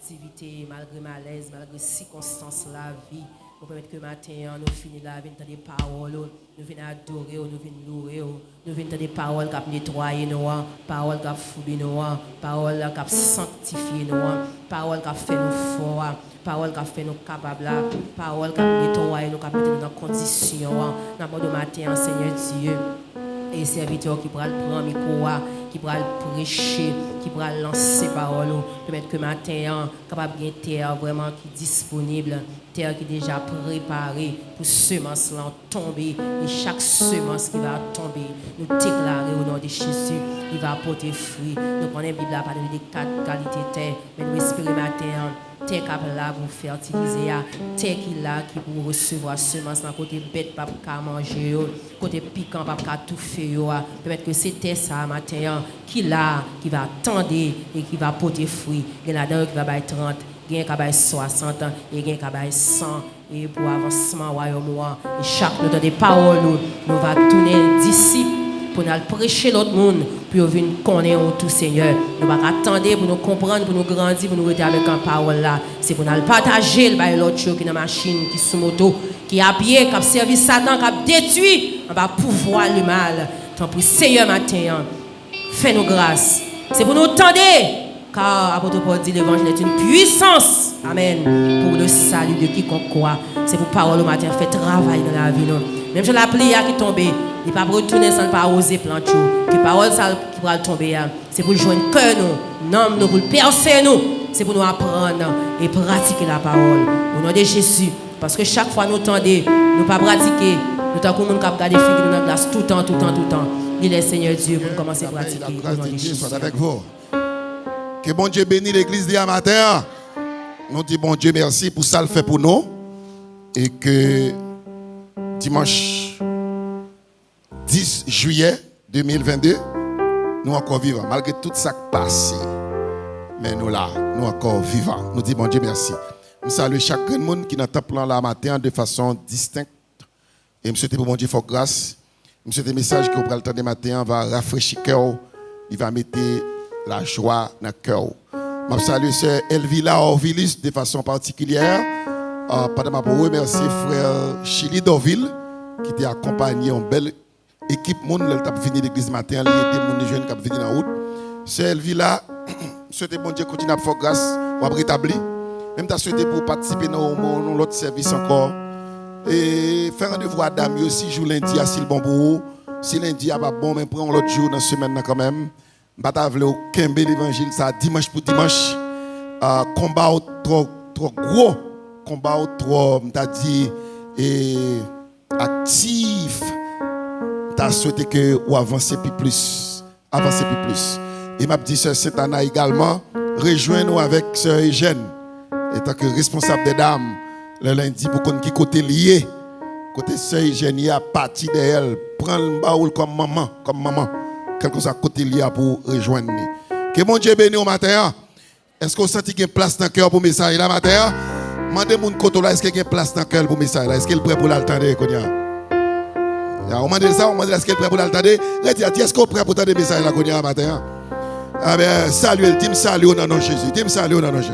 activité, malgré malaise, malgré circonstances la vie. Nous permettre que matin, nous finissons là, nous venons des paroles, nous venons adorer, nous venons louer, nous venons des paroles qui nettoyer nous, paroles qui fouiller nous, paroles qui sanctifier nous, paroles qui fait nous forts, paroles qui fait nous capables, paroles qui nettoyer nous, qui mettre nous dans condition. Dans le matin, Seigneur Dieu, et serviteurs qui pourra prendre le micro, qui pourra prêcher, qui pourra lancer parole, permettre que matin, capable de terre vraiment qui est disponible, terre qui est déjà préparée pour semence là tomber, et chaque semence qui va tomber, nous déclarer au nom de Jésus, il va apporter fruit. Nous prenons la Bible à parler de 4 qualités de terre, mais nous espérons matin, terre qui est là pour fertiliser, terre qui est là qui pour recevoir semence dans côté bête pas pour manger, côté piquant pas pour tout faire, permettre que c'est terre ça matin qui là qui va attendre et qui va porter fruit. Il y en a qui va bailler 30, il y en a qui va 60 et il y en a qui va 100 et pour avancement royaume et chaque nous des paroles nous va tourner disciples pour nous prêcher l'autre monde, pour venir connaître tout Seigneur. Nous ne pouvons pas attendre pour nous comprendre, pour nous grandir, pour nous rester avec une parole là. C'est pour nous partager l'autre chose qui est dans la machine, qui est sous moto, qui est à pied, qui a servi Satan, qui a détruit. On va pouvoir le mal. Tant pour Seigneur matin, fais-nous grâce. C'est pour nous tendre, car apôtre Paul dit l'évangile est une puissance. Amen. Pour le salut de quiconque croit. C'est pour parole au matin, fait travail dans la vie. Même si la pluie qui est tombée, il ne peut pas retourner sans pas oser planter. Que parole qui va tomber, c'est pour joindre cœur nous, nom nous, pour percer nous. C'est pour nous apprendre et pratiquer la parole. Au nom de Jésus. Parce que chaque fois nous tendons, nous ne pas pratiquer. Nous avons comme un cap garder figure dans la glace tout le temps. Il est Seigneur Dieu pour commencer à pratiquer. La grâce de Dieu soit avec vous. Que bon Dieu bénisse l'église d'hier matin. Nous disons bon Dieu merci pour ça le fait pour nous. Et que dimanche 10 juillet 2022, nous encore vivants. Malgré tout ça qui passe, mais nous là, nous encore vivants. Nous disons bon Dieu merci. Nous saluons chaque monde qui est dans le temple là matin de façon distincte. Et je souhaite pour bon Dieu fort grâce. Je souhaite un message que vous prenez le temps de matin va rafraîchir le cœur. Il va mettre la joie dans le cœur. Je salue sœur Elvila Orvilis de façon particulière. Pendant que je remercie frère Chili Dorville qui t'a accompagné en belle équipe monde qui a fini l'église matin, il y a des jeunes qui ont venu en route. Sœur Elvila, je souhaite bon Dieu continue à faire grâce, on va rétablir. Même tu as souhaité pour participer dans l'autre service encore. Et faire rendez-vous à Dame aussi, jour lundi à Silbon pour vous. Si lundi n'est pas bon, mais prends l'autre jour dans la semaine quand même. Je vais au Kembe l'évangile, ça dimanche pour dimanche. Combat trop gros, combat trop, dit, actif. Tu as souhaité que vous avancez plus. Et m'a dit sœur Saint-Anna également, rejoins-nous avec sœur Eugène, étant que responsable des dames, le lundi pour qu'on qui côté lié, côté sœur Eugène, il y a partie d'elle, prends le baoul comme maman, quelque chose à côté lié pour rejoindre. Que mon Dieu bénisse au matin. Est-ce qu'on sent qu'il y a une place dans le cœur pour le message là matin? Demandez mon côté là, est-ce qu'il y a une place dans le cœur pour le message là? Est-ce qu'il est prêt pour l'entendre? On m'a dit ça, on m'a dit est-ce qu'il est prêt pour l'entendre? Est-ce qu'on est prêt pour l'entendre le message là matin? Ah ben, salut, dis-moi salut au nom de Jésus. Dis-moi salut au nom de Jésus.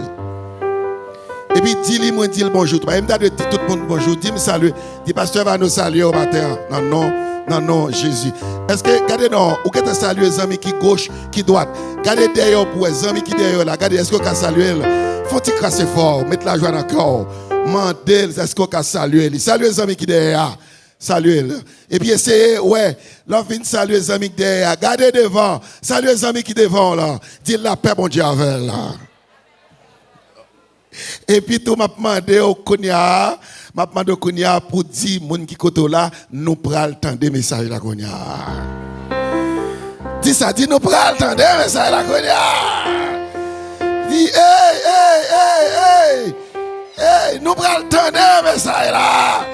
Et puis, dis-moi bonjour. Il me dit tout le monde bonjour. Dis-moi salut. Dis, pasteur va nous saluer au matin. Non, Jésus. Est-ce que, regardez, non, ou que tu salues les amis qui gauche, qui droite. Regardez derrière pour les amis qui derrière là. Regardez, est-ce que tu as salué? Faut-il crasser fort, mettre la joie dans le corps. Mandel, est-ce que tu as salué? Saluez les amis qui derrière. Saluez. Et puis essayez, ouais, l'on vient saluer les amis qui derrière. Regardez devant. Saluez les amis qui devant là. Dis la paix, mon Dieu, avec là. Et puis tout m'a demandé au Konya, pour dire moun qui koto là, nous pral tendre message la Konya. Dis ça, dis nous pral tendre message la Konya. Dis hey, nous pral tendre message là.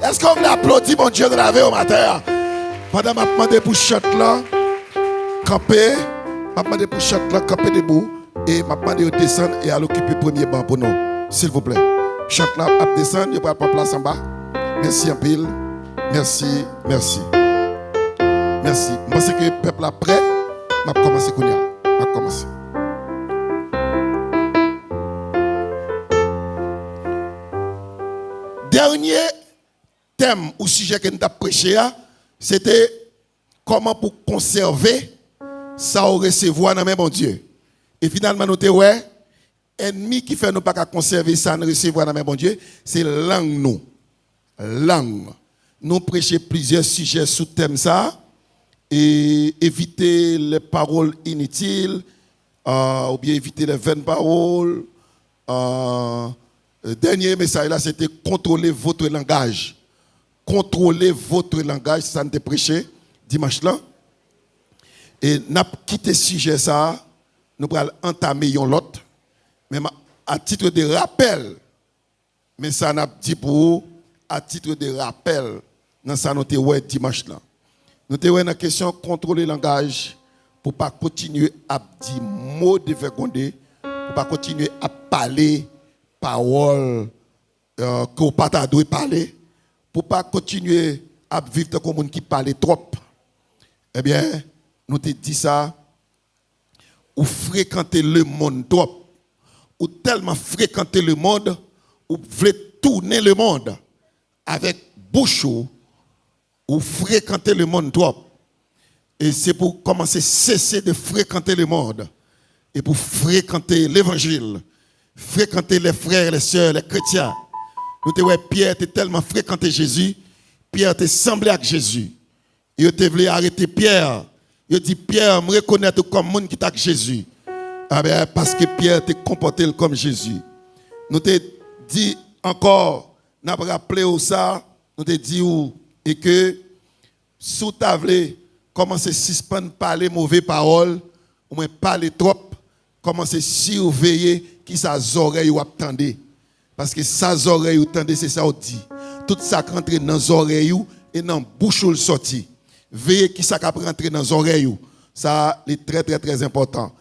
Est-ce qu'on veut applaudir mon Dieu de la vie au matin? Pendant m'a demandé pour chante là, camper, debout. Et m'a demandé de descendre et à l'occuper le premier banc pour nous. S'il vous plaît. Chante là, à descendre, il n'y a pas de place en bas. Merci un pile. Merci. Moi, c'est que le peuple après, m'a commencé. dernier thème ou sujet que nous avons prêché, c'était comment pour conserver ça au recevoir dans bon Dieu. Et finalement, nous avons dit, ennemi qui fait nous pas conserver ça dans recevoir dans bon Dieu, c'est langue nous. Langue. Nous prêchons plusieurs sujets sous thème ça et éviter les paroles inutiles ou bien éviter les vaines paroles. Le dernier message là, c'était contrôler votre langage. Contrôler votre langage, ça nous a prêché dimanche là. Et nous avons quitté ce sujet ça, nous allons entamer l'autre. Mais à titre de rappel, mais ça n'a dit pour vous, à titre de rappel, dans ça nous avons dimanche là. Nous avons une question contrôler le langage pour ne pas continuer à dire mots de vergonde, pour ne pas continuer à parler paroles que vous ne pouvez pas parler, pour ne pas continuer à vivre comme un qui parle trop. Eh bien, nous te dit ça, ou fréquenter le monde trop, ou tellement fréquenter le monde, ou voulez tourner le monde avec bouche, ou fréquenter le monde trop. Et c'est pour commencer à cesser de fréquenter le monde, et pour fréquenter l'évangile, fréquenter les frères, les sœurs, les chrétiens. Nous te voyons, Pierre était tellement fréquenté Jésus, Pierre te semblé avec Jésus. Il te voulu arrêter Pierre. Il dit, Pierre, me reconnaître comme monde qui est avec Jésus. Ah ben, parce que Pierre te comporté comme Jésus. Nous te dit encore, nous avons rappelé ça, nous te dit et que sous ta voulu commencer à suspendre parler mauvaises paroles, ou moins parler trop, commencer à surveiller qui sa oreilles ou attendez. Parce que sa oreilles ou attendez, c'est ça on dit. Tout ça qui rentre dans les oreilles et dans la bouche ou le sorti. Veillez qui ça qui rentre dans les oreilles. Ça est très très très important.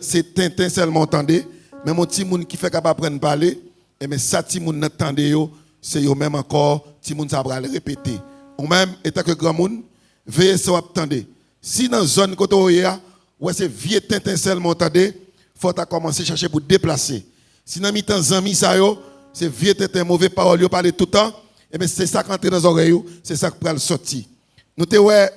C'est Tintin seulement entendez, mais mon petit monde qui fait capable prendre parler, et mais ça petit monde n'entendez yo, c'est yo même encore petit monde ça va le répéter. Ou même étant que grand monde, veillez ça attendez. Si dans zone côté où c'est vieux Tintin seulement entendez, faut commencer à chercher pour déplacer. Si dans mi-temps zami ça yo, c'est vieux Tintin mauvais parole yo parler tout le temps, et bien c'est ça qui rentre dans les oreilles, c'est ça qui va le sortir. Nous te ouais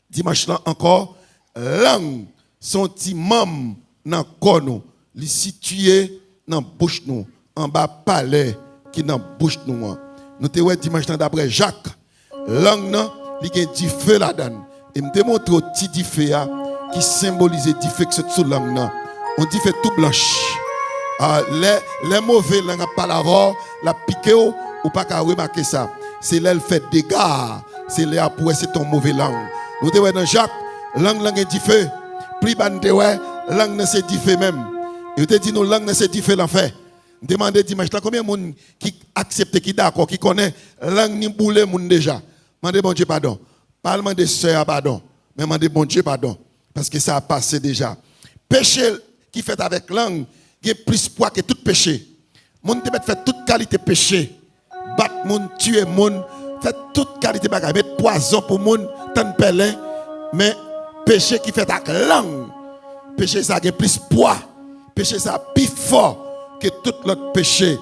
dimanche là encore langue son petit membre dans corps nous, li situé dans bouche nous, en bas palais qui dans bouche nous. Nous te ouais dimanche là d'après Jacques, langue nan li gen di feu là-dedans. Et me démontre au petit di feu qui symbolise di feu que c'est sous langue nan. On dit fait tout blanche. Les mauvais langues pas l'avoir, la piqué ou pas qu'à remarquer ça. C'est là le fait des gars, c'est là pour c'est ton mauvais langue. Nous te ouais dans Jacques, langue di feu. Plus bande ouais, langue c'est di feu même. Et te dit nous langue c'est di feu l'enfer. Demandez dimanche là combien de monde qui accepte qui d'accord qui connaît langue ni boule monde déjà. Demandez bon Dieu pardon. Pas demander sœur pardon, mais demandez bon Dieu pardon parce que ça a passé déjà. Péché qui fait avec langue, il y a plus poids que tout péché. Monde te fait toute qualité péché. Battre monde, tuer monde, fait toute qualité bagaille, mettre poison pour monde, tant pelin, mais péché qui fait avec langue. Péché ça a plus poids. Péché ça plus fort que tout l'autre péché.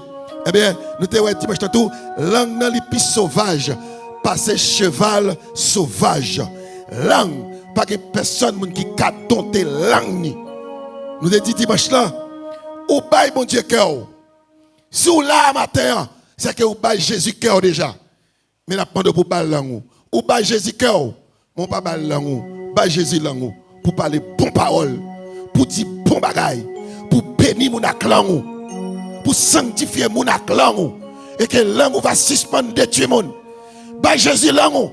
Eh bien, nous te dit dimanche tout, langue dans les plus sauvage, passer cheval sauvage. Langue, pas que personne qui a dompté langue. Nous te dit dimanche là, ou bail mon Dieu cœur. Si ou là matin, c'est que ou bail Jésus cœur déjà. Mais la demande pour parler langue. Ou bail Jésus cœur, mon pas parler langue. Bail Jésus langue pour parler bon parole, pour dire bon bagaille, pour bénir mon langue, pour sanctifier mon langue et que langue va suspendre détruire monde. Bail Jésus langue.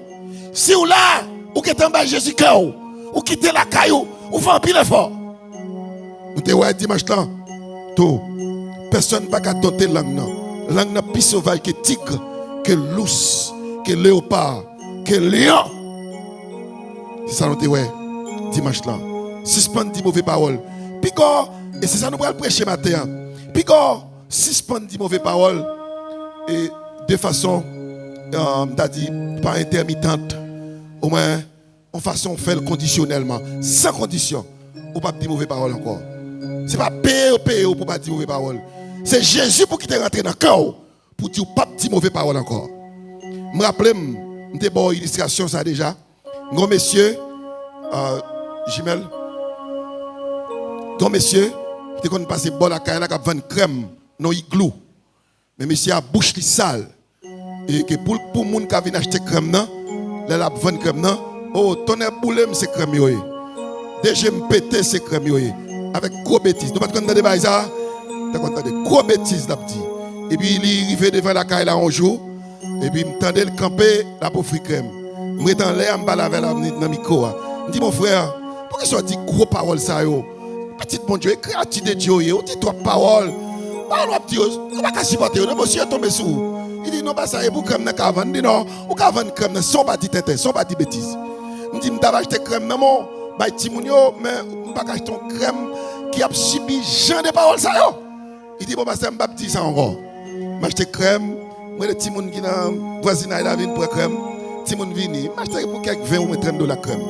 Si ou là, ou que t'en bail Jésus cœur, ou quitter la caillou, ou fait un pile effort. Nous te ouais dimanche là. Tout. Personne n'a pas dompter langue. Langue n'a plus sauvage que tigre, que lousse, que léopard, que lion. C'est ça nous te ouais dimanche là. Suspendre des mauvaises paroles. Pico, et c'est ça nous allons prêcher matin. Pico, suspendre des mauvaises paroles et de façon, t'as dit, pas intermittente. Au moins, en façon faire conditionnellement, sans condition, ou pas dire mauvaises paroles encore. C'est pas payer pour pas dire mauvaises paroles. C'est Jésus pour qui t'est rentré dans le cœur pour dire pas petit mauvais parole encore. Je me rappelle, j'étais bon illustration ça déjà. Grand monsieur, Jimel, grand monsieur, il était passé bon la caille là qui vend crème, non igloo. Mais monsieur a bouche li sale. Et que pour les gens qui viennent acheter crème là, là vend crème là, oh tonnerre boule c'est crème yoé. Déjà me péter c'est crème yoé avec gros bêtises. Nous pas entendre des ça. T'as entendu gros bêtises là dit. Et puis il arrivé devant la caille là un jour et puis me tendait le camper la pour frire crème. Me dans l'air me parler dans le micro. Me dit mon frère, pourquoi ça dit gros paroles ça yo? Petit bon Dieu, créature de Dieu, on dit trois paroles. Parole dit on va pas supporter, le monsieur est tombé sous. Il dit non pas ça et pour crème n'a vendre. Il dit non, ou ka vendre crème sans pas dit tête, sans pas dit bêtises. Me dit me t'as acheté crème non ba Timonio mais pas acheter ton crème qui a subi genre de paroles ça yo. Il dit bon bah ça me pas dit ça encore. M'acheter crème, moi le Timon qui dans voisinage la vinn pour crème. Timon vini, m'acheter pour quelques 20 ou 30 $ crème.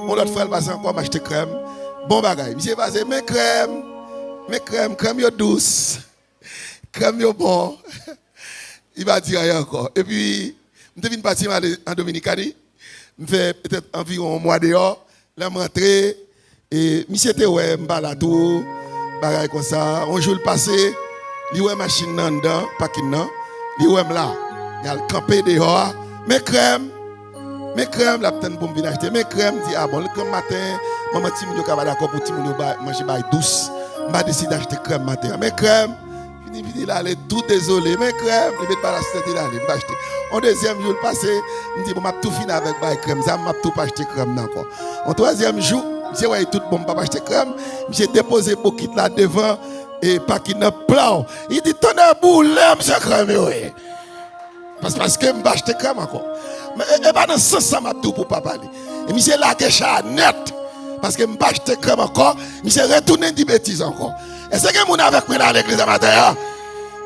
Mon autre frère passe encore m'acheter crème. Bon bagaille, monsieur passé mes crème yo douce. Crème yo bon. Il va dire rien encore. Et puis je viens partir en Dominicanie. Je fais peut-être environ un mois dehors. Là je rentre et monsieur était ouais m'balade tout bagaille comme ça. Un jour le passé, il ouais machine dedans, parking là. Il ouais là. Il a le campé dehors. Mes crèmes la petite pour venir acheter. Mes crèmes dit ah bon le crème matin, maman Timounio ka d'accord pour Timounio manger bail douce. M'a décidé d'acheter crème matin. Mes crèmes fini là, tout désolé. Mes crèmes, il met pas la tête là, il m'a acheté. En deuxième jour le passé, il me dit bon m'a tout fini avec bail crème, ça m'a tout pas acheté crème encore. En troisième jour, monsieur ouais tout bon pas acheter crème, j'ai déposé bouquet là devant et parking dans plan. Il dit tonnerre boule, monsieur crème oui. Parce que m'a acheté crème encore. Mais pas dans ce sens m'a tout pour pas parler. Et monsieur là que ça net parce que m'a acheté crème encore, monsieur retourner des bêtises encore. Est-ce que mon avec moi dans l'église matin?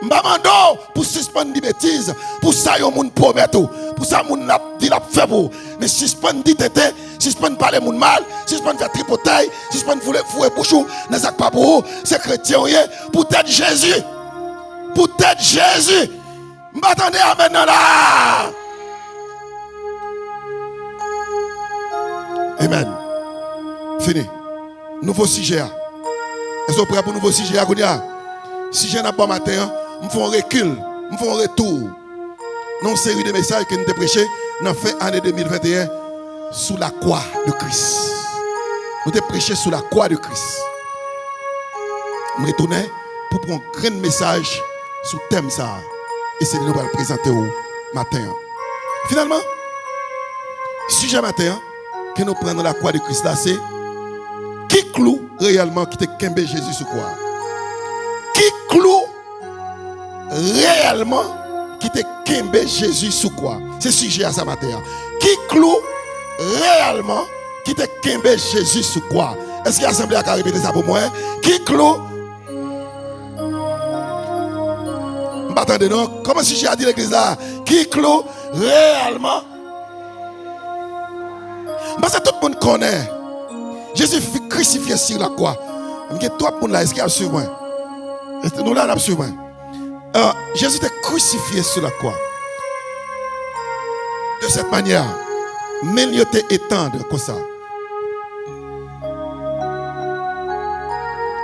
M'a mando pour suspendre des bêtises, pour ça yo moun promet tout, pour ça moun n'a dit la fait pour. Mais suspendre dit tété, suspendre parler moun mal, suspendre faire tripotaille, suspendre fouer bouchou, n'est ça pas pour c'est chrétien pour tête Jésus. Pour tête Jésus. M'attendez à maintenant là. Amen. Fini. Nouveau sujet. Est-ce que vous prêts pour nouveau sujet à Gounia? Sujet n'a pas matin, nous faisons un recul, nous faisons un retour. Dans une série de messages que nous avons prêchés dans la fin année 2021 sous la croix de Christ. Nous avons prêché sous la croix de Christ. Nous retournons pour prendre un grand message sur le thème ça. Et c'est nous allons le présenter au matin. Finalement, sujet matin que nous prenons la croix de Christ là, c'est qui cloue réellement qui te kembe Jésus sur quoi? Qui cloue réellement qui te kembe Jésus sur quoi? C'est sujet à ça matin. Qui cloue réellement qui te kembe Jésus sur quoi? Est-ce qu'il y a assemblée à répéter ça pour moi? Qui cloue? Attendez non? Comment si j'ai dit l'église là? Qui cloue réellement? Parce que tout le monde connaît. Jésus fut crucifié sur la croix. Il y a trois personnes là, est-ce qu'il y a sur moi? Nous là, on a sur moi. Jésus était crucifié sur la croix. De cette manière, mais il était étendre comme ça.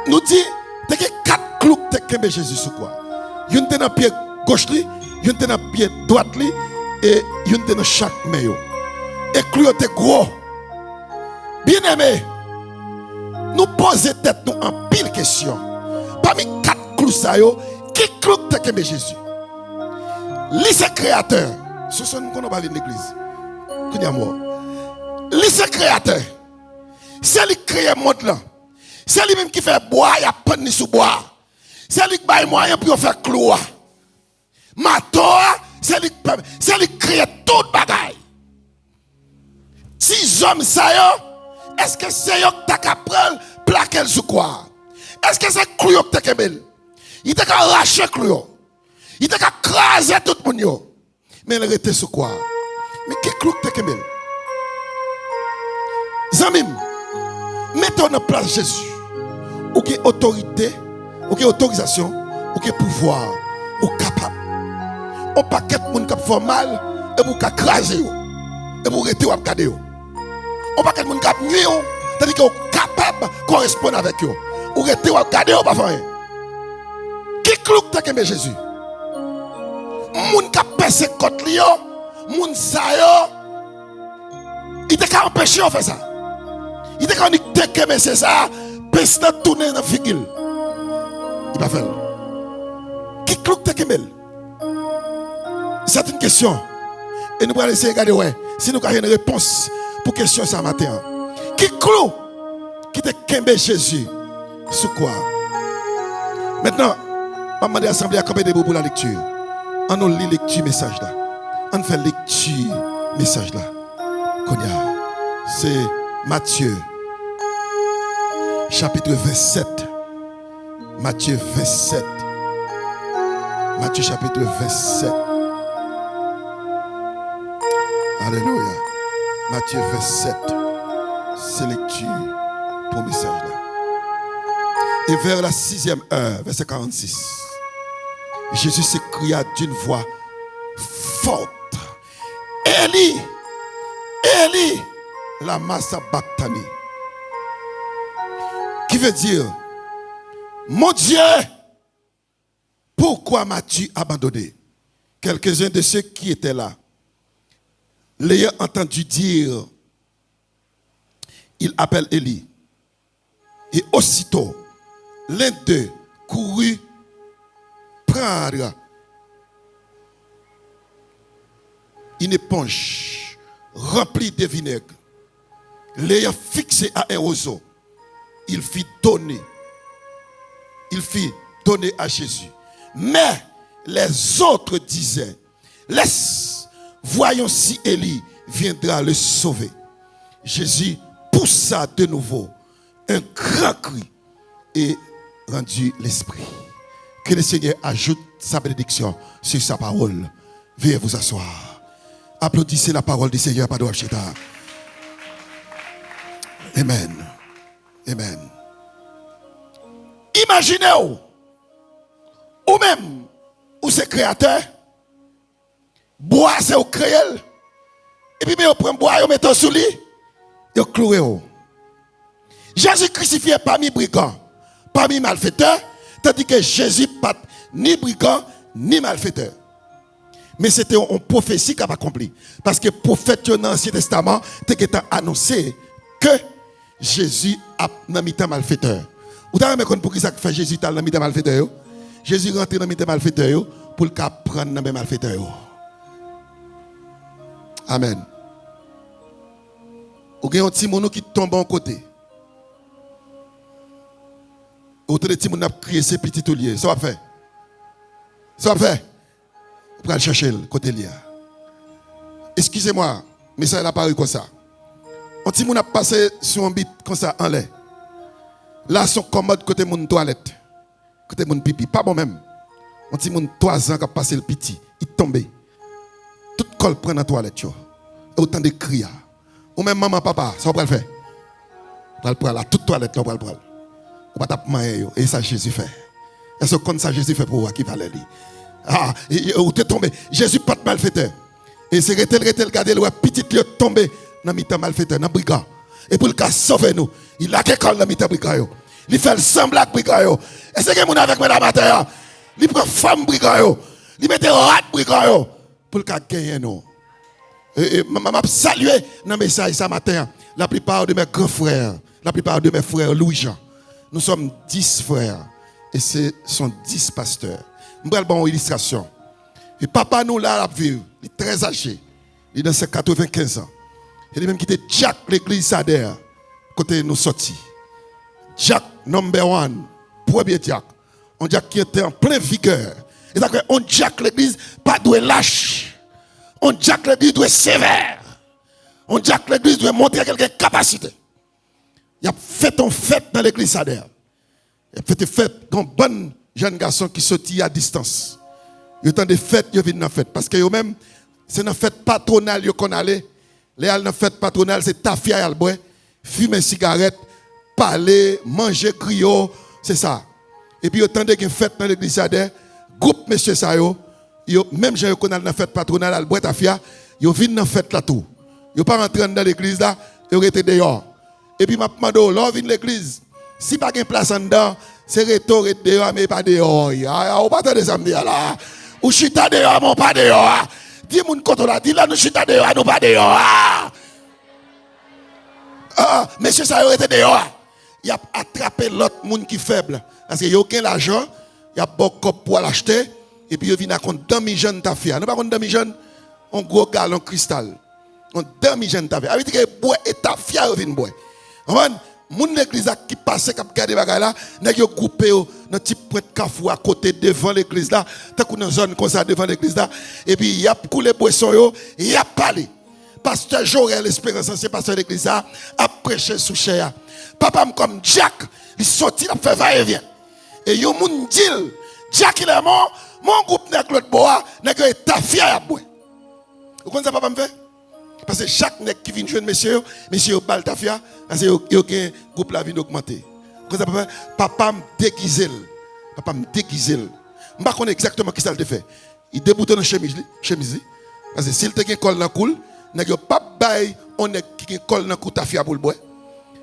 Nous dit, il y a 4 clous qui ont Jésus sur quoi? Il y a dans le pied gauche, il y a dans le pied droit, et il y a dans chaque main. Et clous étaient gros. Bien aimé, nous posons tête nous en pile question. Parmi 4 clous ça yo, qui clou te kembe Jésus? Lui c'est créateur. Ce sont nous qu'on pas venir l'église. Qu'on y a moi. Lui c'est créateur. C'est lui qui crée le monde là. C'est lui même qui fait boire, il y a pas ni sous bois. C'est lui qui baille moyen pour faire clou. Matoa, c'est lui qui crée toute bagaille. Si hommes ça yo, est-ce que c'est eux qui t'a prendre plaquer sur quoi? Est-ce que c'est clou qui t'a kebel? Il t'a arraché clou. Il t'a crasé tout le monde. Mais il était sur quoi? Mais qui clou qui t'a kebel? Zamim, mettons en place Jésus. Ou qui autorité, ou qui autorisation, ou qui pouvoir, ou capable. on paquet de monde qui fait mal et vous qui craser et vous rester ou regarder. On paquet de monde qui nuit tandis que vous capable de correspondre avec eux. Ou rester ou regarder ou pas faire. Qui cloue que Jésus? Moun qui percé contre lui, moun sa yo, il t'a empêché de faire ça. Il t'a dit que c'est ça, peste tourner dans la figure. Il va faire. Qui cloue que c'est une question. Et nous allons essayer de regarder, ouais, si nous avons une réponse pour la question ce matin. Qui cloue qui te kembe Jésus? Sous quoi? Maintenant, je vais demander à l'Assemblée à camper debout pour la lecture. On nous lit lecture message là. On fait lecture message là. C'est Matthieu chapitre 27. Matthieu 27. Matthieu chapitre 27. Alléluia. Matthieu 27. C'est lecture pour message là. Et vers la 6e heure, verset 46, Jésus s'écria d'une voix forte: Élie, Élie, lama sabachthani. Qui veut dire: mon Dieu, pourquoi m'as-tu abandonné? Quelques-uns de ceux qui étaient là, l'ayant entendu dire, il appelle Élie. Et aussitôt, l'un d'eux courut prendre une éponge remplie de vinaigre, l'ayant fixé à un roseau, il fit donner à Jésus. Mais les autres disaient: laisse, voyons si Élie viendra le sauver. Jésus poussa de nouveau un grand cri et rendit l'esprit. Que le Seigneur ajoute sa bénédiction sur sa parole. Veuillez vous asseoir. Applaudissez la parole du Seigneur. Amen. Amen. Imaginez-vous, ou même, ou c'est créateur, bois c'est au créel, et puis vous prenez bois, vous mettez sous lui, vous clouez. Jésus crucifié parmi brigands, parmi malfaiteurs, tandis que Jésus pas ni brigand ni malfaiteur. Mais c'était une prophétie qui a accompli. Parce que le prophète dans l'Ancien Testament a annoncé que Jésus a dans le malfaiteur. Vous savez pour qui ça fait Jésus dans le malfaiteur? Jésus rentre dans le malfaiteur pour qu'il prenne dans le malfaiteur. Amen. Vous avez un petit monde qui tombe en côté. Autour de petit monde qui a crié ses petits touliers. Ça va faire. Ça va faire. Vous allez chercher le côté lié. Excusez-moi, mais ça n'a pas eu comme ça. Un petit monde a passé sur un bit comme ça en l'air. Là, son commode côté mon toilette. Côté mon pipi. Pas bon même. Un petit monde 3 ans qui a passé le petit. Il tombe. Tout col prend dans la toilette. Et autant de cris. Ou même maman, papa, ça va le faire. On va le prendre là. Toute toilette, on va le prendre. On va taper main. Et ça, Jésus fait. Et ce qu'on ça, Jésus fait pour vous qui va aller. Ah, ou t'es tombé. Jésus pas de malfaiteur. Et c'est regarder le petit lieu tombé dans le malfaiteur, dans le brigand. Et pour le cas sauver nous, il a quelque chose dans le brigand. Il fait le semblant de brigand. Et c'est que mon avec madame Matéa, il prend femme brigand. Il met rat brigand pour le cas gagner nous. Et m'a salué dans le message ce matin. La plupart de mes grands frères, la plupart de mes frères Louis-Jean, nous sommes 10 frères. Et ce sont 10 pasteurs. Je vais vous une illustration. Et papa nous là à vivre, il est très âgé. Il est dans ses 95 ans. Il est même quitté Jack l'église Sader, côté nous sortis. Jack number 1, premier Jack. On Jack qui était en pleine vigueur. Et d'accord, on Jack l'église pas doit lâche. On Jack l'église doit sévère. On Jack l'église doit montrer quelques capacités. Il a fait une fête dans l'église Sader. Il a fait une fête dans une bonne jeune garçon qui sortit à distance. Il y a tant de fêtes, il vient dans la fête. Parce que même, c'est dans la fête patronale qu'on allait. Les dans la fête patronale, c'est tafia et albois, fumer cigarette, parler, manger griot, c'est ça. Et puis, il y a tant de fêtes dans l'église, groupe monsieur Sayo, même gens qui ont dans la fête patronale, à boîte à fia, ils viennent dans la fête là tout. Ils ne sont pas rentrés dans l'église là, ils étaient dehors. Et puis, je me demande, là, vient l'église. Si pas de place en dedans, c'est retour dehors, mais pas dehors. On pas de ça me dire là. Ou chita dehors, mais pas dehors. Dis mon côté là, dis là, nous chita dehors, nous pas dehors. Monsieur, ça aurait été dehors. Il a attrapé l'autre monde qui est faible. Parce qu'il n'y a aucun argent, il y a beaucoup pour l'acheter. Et puis, il vient à compte demi-jeune ta fille. Nous pas compte demi-jeune, un gros galon cristal. Un demi-jeune ta fille. Avec que bois et ta fille, il vient boire. Moun l'église qui passe, qui a gardé bagay là, nèg yo groupé dans petit point de cafou à côté devant l'église là, tant qu'on dans zone comme ça devant l'église là, et puis y a coulé boisson yo, y a parlé. Pasteur Jorel l'espérance, c'est pasteur l'église là, a prêché sous chair. Papa comme Jack, il sorti, il fait va et vient. Et yo moun dit, Jack il est mort, mon groupe nèg l'autre bois, nèg ta fille a boire. Vous connaissez papa me fait? Parce que chaque nèg qui vient joindre monsieur bal ta fille, parce que yo gen groupe la vie augmenter. Comme ça papa me déguisé. Papa me déguisé. Je ne sais pas exactement qui ça le fait. Il déboutonne chemise parce que s'il te gen col dans cool, nèg yo pas bay on nèg qui gen col dans cou ta fille pour le bois.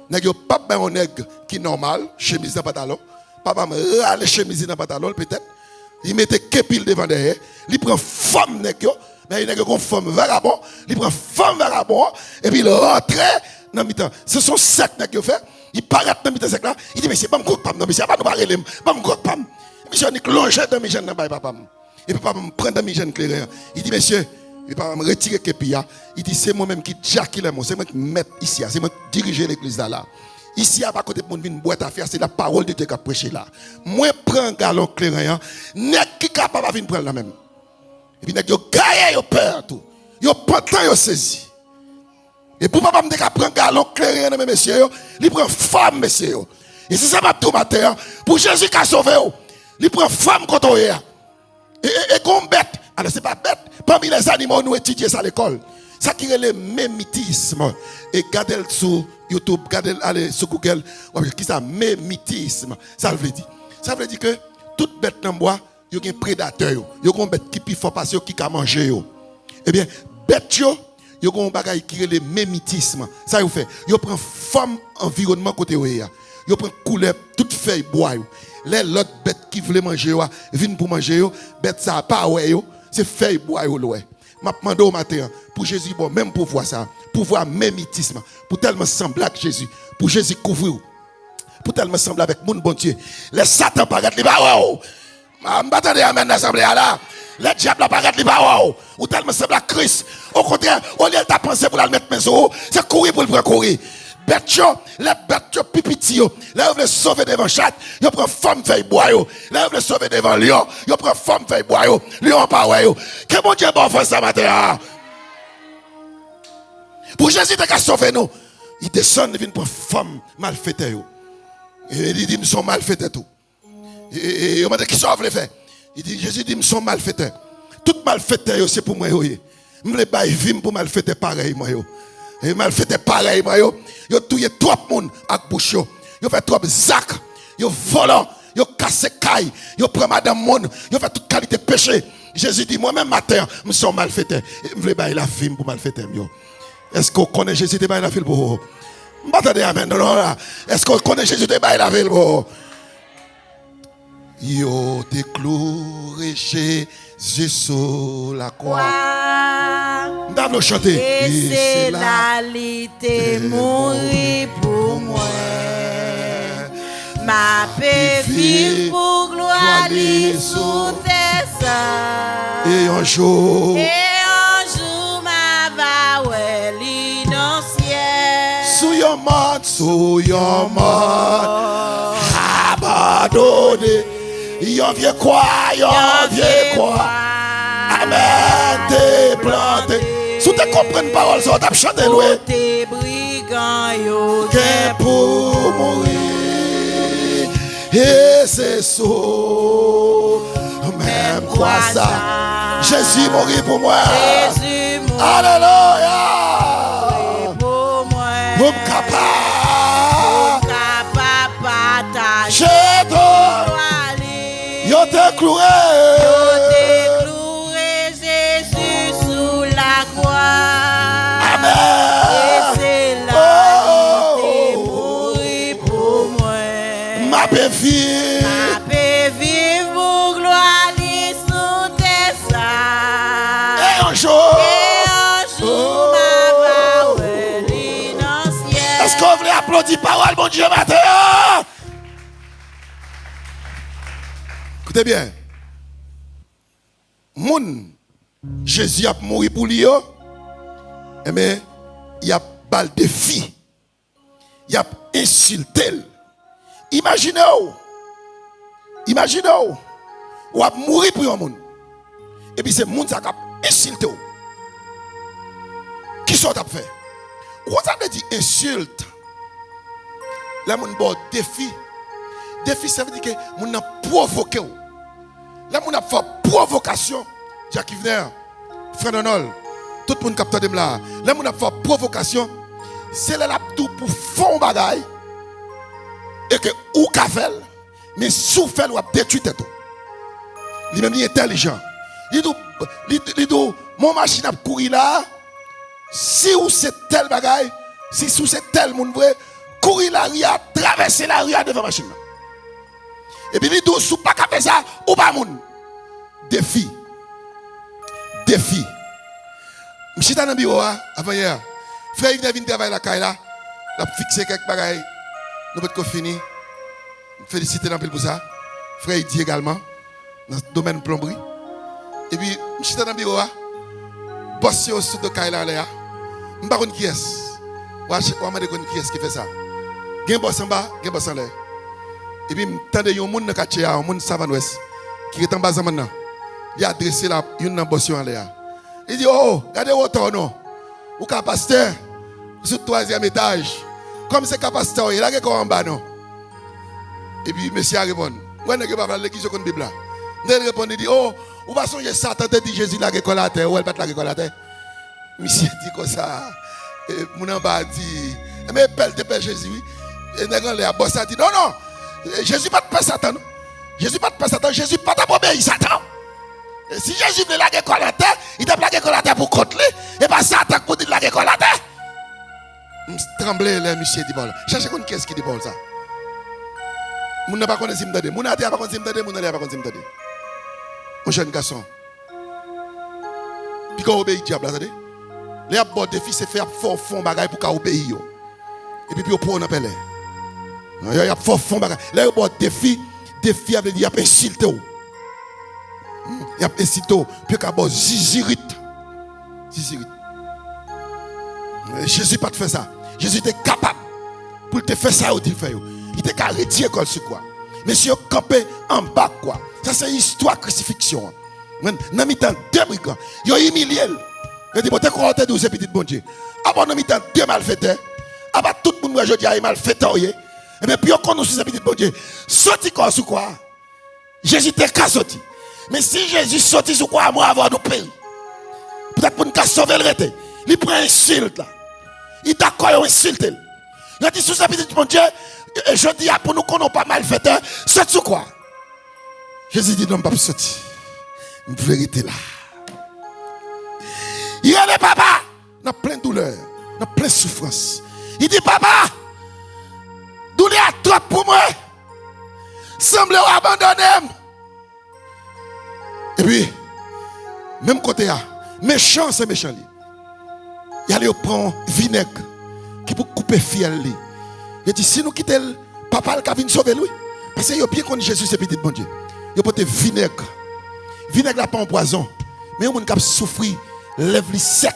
Nèg yo pas bay on nèg qui normal, chemise dans pantalon. Papa me rale chemise dans pantalon peut-être. Il mettait kepil devant derrière, il prend femme nèg yo. Mais il y a une femme vagabond, il prend femme vagabond, et puis il rentre dans mi-temps. Ce sont sept qui ont fait, il paraît dans mi-temps là, il dit, mais c'est pas mon groupe, non, mais c'est pas nous parler, pas mon groupe. Monsieur, il clonge dans mes jeunes dans papa. Et puis papa me prend dans mes jeunes clairs. Il dit, monsieur, et papa me retire Kepia. Il dit, c'est moi-même qui Jack il est c'est moi qui mets ici, c'est moi qui dirige l'église là. Ici, à pas côté de mon vin boîte à faire, c'est la parole de Dieu qui a prêché là. Moi, prends un galon clair, n'est qui capable de venir prendre la même. Et puis, yo gagne, yo peur tout. Yo pantan, yo saisi. Et pour papa me dire prendre galon clair dans mes messieurs, il prend femme messieurs. Et c'est ça m'a tout matin pour Jésus qui a sauvé. Il prend femme quand on est. Et qu'on bête. Alors c'est pas bête. Parmi les animaux nous étudions ça à l'école. Ça qui est le mémitisme. Et regardez sur YouTube, regardez sur Google, qui ça mémitisme. Ça veut dire. Ça veut dire que toute bête dans bois il y a un prédateur, il y a un bête qui peut faire passer, qui a mangé. Eh bien, bête, il y a un bagage qui est le mémitisme. Ça, il fait. Il prend femme environnement côté où il prend couleur, toute feuille bois. Les autres bêtes qui veulent manger, viennent pour manger, bête ça pas ouais, c'est feuille bois. Je demande au matin, pour Jésus, bon, même pour voir ça, pour voir mémitisme, pour tellement sembler avec Jésus, pour Jésus couvrir, pour tellement sembler avec mon bon Dieu. Les Satan paraît les barreaux. Je m'attendais à l'assemblée là. Le diable apparaît les barreaux. Ou tellement semble à Christ. Au contraire, au lieu de penser pour la mettre maison, c'est courir pour le prendre courir. Bête, les bêtes pipiti, là vous voulez sauver devant chat, vous prenez femme feuille bois, là vous voulez sauver devant lion, vous prenez femme feuille bois, lion pas ouais. Que bon Dieu bon fait ça matin. Pour Jésus qui a sauvé nous, il descend, il vient pour femme mal faite. Et il dit, nous sommes mal faits tout. Et on m'a dit, qui sauve les faits? Il dit, Jésus dit, nous sommes mal faits. Tout mal fait, c'est pour moi. Je ne pas vivre pour mal fait pareil. Et mal fait pareil. Yo touye trop monde avec bouche. Yo fait trop zac. Yo volant. Yo casse caille. Yo prend madame monde. Yo fait toute qualité de péché. Jésus dit, moi-même matin, nous sommes mal faits. Je ne pas la film pour mal fait. Est-ce qu'on connaît Jésus de la ville pour vous? Amen. Est-ce qu'on connaît Jésus de la ville pour vous? Yo te cloué Jésus sur la croix. Nous chanter. Et c'est là l'été mourir pour moi. Ma paix vive pour gloire sous tes seins. Et un jour ma va l'innocient. Sous yon mode, abandonné. Yon vieux quoi. Amen, t'es planté. Si tu comprends parole, ça t'a chanté loin. T'es brigand, yo. Qu'est pour mourir. Et c'est saut. Même quoi ça. Jésus mourit pour moi. Jésus mourit. Alléluia. Pour moi. Pour capable. J'ai Yo te cloué. dit parole, bon Dieu, matin. Écoutez bien. Jésus a mouru pour lui. Mais il a bal défi. Il a insulté. Imaginez-vous. Imaginez-vous. Ou a mouru pour un monde. Et puis c'est le monde qui a insulté. Qui sont à faire? Vous avez dit insulte. Là, mon bon défi. Défi, ça veut dire que mon a provoqué. Là, mon a fait provocation. Jacques Veneur, frère Donald, tout le monde capte de là. Là, mon a fait provocation. C'est là tout pour fond bagaille. Et que ou ka fait, mais sous fait ou a détruit tout. Il même intelligent. Il dit mon machine a courir là. Si ou c'est tel bagaille, si sous c'est tel monde vrai, courir la rue, traverser la rue devant la machine. Et puis il dit sous pas faire ça ou pas monde. Défi. Défi. M'chita dans le bureau avant hier. Frère il vient travailler la caille là. L'a fixé quelques bagailles. Nous peut fini. Féliciter dans pour ça. Frère il dit également dans le domaine plomberie. Et puis m'chita dans le bureau boss au sous de caille là là. M'pa connait qui est. Ou amade connait qui est qui fait ça. Gen boss en bas, gen boss en l'air. Et puis m'tande yon monde dans quartier un monde savane ouest qui est en bas maintenant. Il a adressé la une dans boss en l'air. Il dit oh, regardez autant non. Ou pasteur sur le 3e étage. Comme c'est pasteur, il a quelque en bas non. Et puis monsieur a répondu. Moi ne pas parler qui sur la Bible là. Il répond il dit oh, ou pas songer Satan te dit Jésus la récolte la terre ou elle pas la récolte la terre. Monsieur dit comme ça. Et mon en bas dit mais pelle Jésus oui. Et nègre les boss a dit non non. Jésus pas de peur Satan. Jésus pas de peur Satan, Jésus pas d'obéir Satan. Et si Jésus veut la récolte la terre, il t'a la récolte la terre pour contre lui et pas Satan pour dire la récolte la terre. Trembler les monsieur dit bon. Cherchez qu'on qu'est-ce qui dit bon ça. Moun n'a pas connaît si m'tande. Moun n'a pas connaît si m'tande, moun n'a pas connaît si m'tande. Mon jeune garçon. Puis quand obéit diable, attendez. Les abord défi c'est faire fort bagaille pour qu'à obéir. Et puis pour on appelle. Il y a fort bagaille. Les abord défi veut dire il a insulté. Il a insulté puis qu'à bord zizirit. Jésus pas de faire ça. Jésus était capable pour te faire ça ou te faire. Il était qu'à retirer comme sur quoi. Mais si vous campez en bas quoi. Ça c'est une histoire de crucifixion. Dans mi-temps deux brigands, ils ont humilié. Ils ont dit, bon, t'es quoi, t'es 12 petits bon Dieu. Avant dans mi-temps deux malfaiteurs. Avant tout le monde aujourd'hui a malfaiteur. Et bien, puis on connaît ces petits bon Dieu. Sorti quoi sur quoi? Jésus était qu'à sortir. Mais si Jésus sortit sur quoi, moi avoir nos pays. Peut-être pour nous sauver le rete. Il prend un insulte là. Il d'accord un insulte. Il a dit, sous ces petits bon Dieu, je dis, pour nous qu'on n'a pas malfaiteur, sorti sur quoi? Jésus dit, non, pas sortir. Une vérité là. Il y a des papas, dans plein de douleur, dans plein de souffrance. Il dit, papa, douleur trop pour moi. Semble abandonner. Et puis, même côté là, méchant c'est méchant. Il allait prendre vinaigre qui pour couper fiel. Il dit, si nous quittons le papa, il vient sauver lui. Parce qu'il a bien connu Jésus, c'est petit bon Dieu. Il a porté vinaigre. Vinaigre n'est pas un poison. Mais il a souffert, lève-lui sec.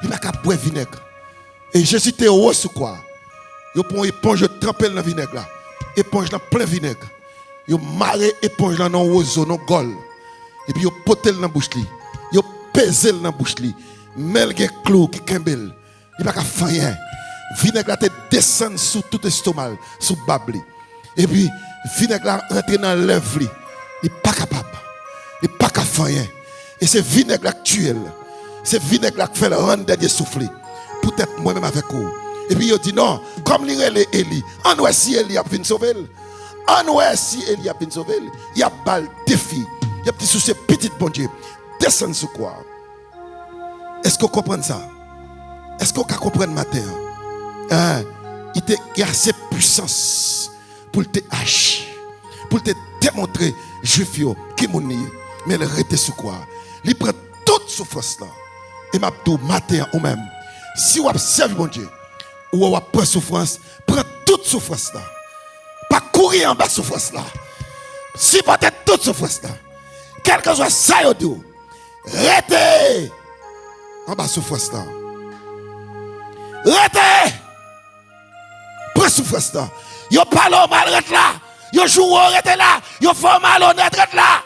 Il n'a qu'à boire vinaigre. Et Jésus était haut sur quoi? Il prend une éponge, trempé dans le vinaigre là. Éponge dans plein vinaigre. Il marre éponge dans le oiseau, dans le gol. Et puis il poté dans la bouche. Il pesé dans la bouche. Mais il y a un clou qui kembel. Il n'a pas faire rien. Vinaigre là te descend sous tout l'estomac, sous babli. Et puis vinaigre là rentre dans le lèvre. Il n'est pas capable. Il n'est pas capable de faire rien. Et c'est vinaigre actuel. C'est vinaigre là qui fait le rendre dernier souffle. Peut-être moi-même avec vous. Et puis il dit non, comme il est Élie, en ouest si Élie a venu sauver. En ouest si Élie a venu sauver. Il y a bal défi. Il y a petit souci petit bon Dieu. Descend sur quoi? Est-ce que vous comprenez ça? Est-ce que vous comprenez matin? Il a assez puissance pour te hacher, pour te démontrer juif qui mouni, mais il reste sur quoi? Il prend toute souffrance là. Et m'a dit matin ou même, si vous observez mon Dieu, ou on prend souffrance, prends toute souffrance là. Pas courir en bas de souffrance là. Supportez toute souffrance là. Quel que soit ça, yo dit, restez en bas de souffrance là. Restez. Prends souffrance là. Yo parle mal, reste là. Yo joue, reste là. Yo fait mal, honnête, reste là.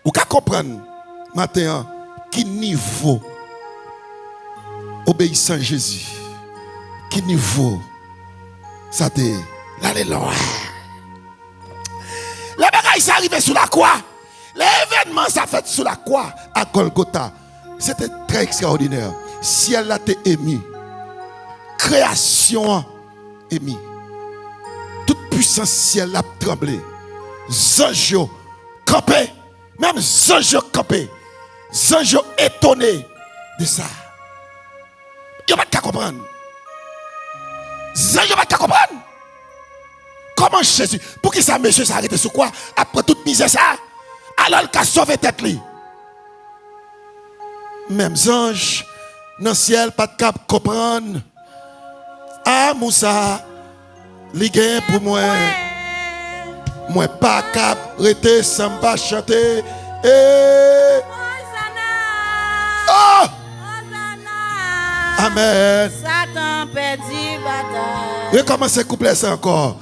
Vous pouvez comprendre, maintenant, qui niveau obéissant Jésus, qui niveau ça te l'alléluia. Le bagage s'est arrivé sous la croix. L'événement s'est fait sous la croix à Golgotha. C'était très extraordinaire. Ciel a été émis. Création émis. Toute puissance ciel a tremblé. Anges campé. Même anges campé. Anges étonnés de ça. Ils ne peuvent pas comprendre. Anges ne peuvent pas comprendre. Comment Jésus, pour qui ça monsieur s'arrête sur quoi? Après toute misère ça, alors qu'il a sauvé tête li. Même anges dans le ciel pas de cap comprendre. Ah Moussa, li gagne pour moi. Moi pas cap rester sans pas chanter. Oh! Amen. Satan perdu bataille. Et comment c'est couplet ça encore?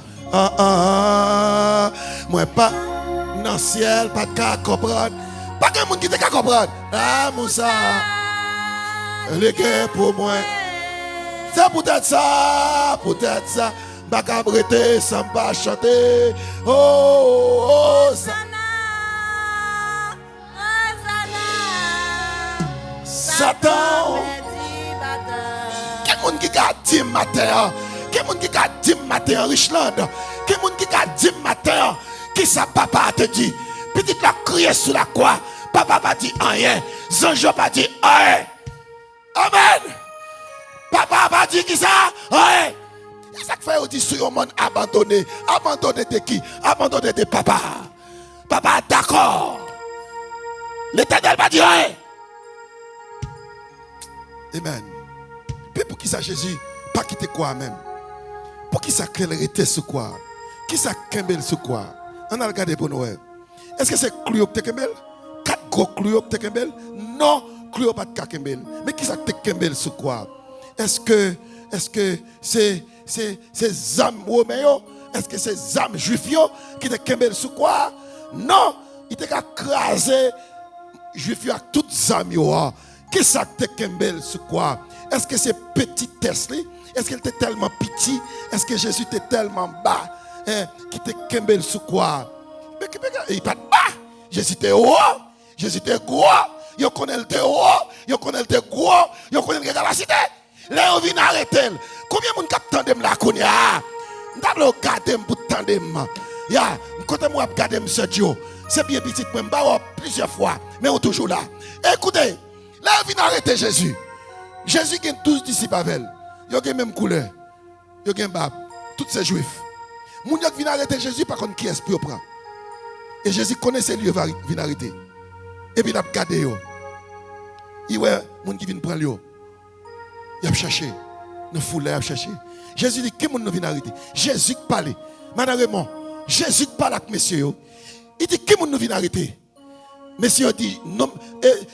Moi pas dans le ciel, pas de cas comprendre. Pas de monde qui te comprendre. Ah Moussa, les gars pour moi. C'est peut-être ça, peut-être ça. Bakabrete, sans pas chanter. Oh, ça. Satan. Quel monde qui a dit matin? Quel monde qui a dit matin Richland? Quel monde qui a dit matin? Qui ça papa te dit? Petit la crié sous la croix. Papa pas dit rien. Zanjo pas dit rien. Amen. Papa pas dit qui ça? Rien. Et ça fait aussi sur un monde abandonné. Abandonné de qui? Abandonné de papa. Papa d'accord. L'Éternel pas dit rien. Amen. Puis pour qui ça Jésus pas quitter quoi même? Pour qui ça était sur quoi? Qui ça kembel sur quoi? On a regardé pour nous. Est-ce que c'est Cleo qui te kembel? 4 gros Cleo qui te kembel? Non, Cleo pas de kembel. Mais qui ça te kembel sur quoi? Est-ce que c'est âmes romains? Est-ce que c'est âmes juifs qui te kembel sur quoi? Non, il t'a crasé juifs avec toutes âmes. Qui ça te kembel sur quoi? Est-ce que c'est petit Tesla? Est-ce qu'elle était tellement petit? Est-ce que Jésus était tellement bas? Qui te kembel sur quoi? Mais il pas de bas. Jésus était haut. Jésus était gros. Il connaît le haut. Il connaît le gros. Il connaît le capacité. Là, on vient arrêter. Combien de monde capte la kounia? M'table regarder pour tandem. Ya, côté moi regarder monsieur Dio. C'est bien petit même ba plusieurs fois, mais on toujours là. Écoutez, là on vient arrêter Jésus. Jésus qui a 12 disciples avec elle. Il a même couleur. Il a bab. Tous ces juifs. Moun qui vient arrêter Jésus par contre qui est pour prendre. Et Jésus connaissait lui vient arrêter. Et puis il a regardé yo. Il voit moun qui vient prendre yo. Il a cherché. Dans foule il a cherché. Jésus dit qui moun vient arrêter? Jésus parlait. Madame Raymond, Jésus parle avec monsieur. Il dit qui moun vient arrêter? Monsieur dit non,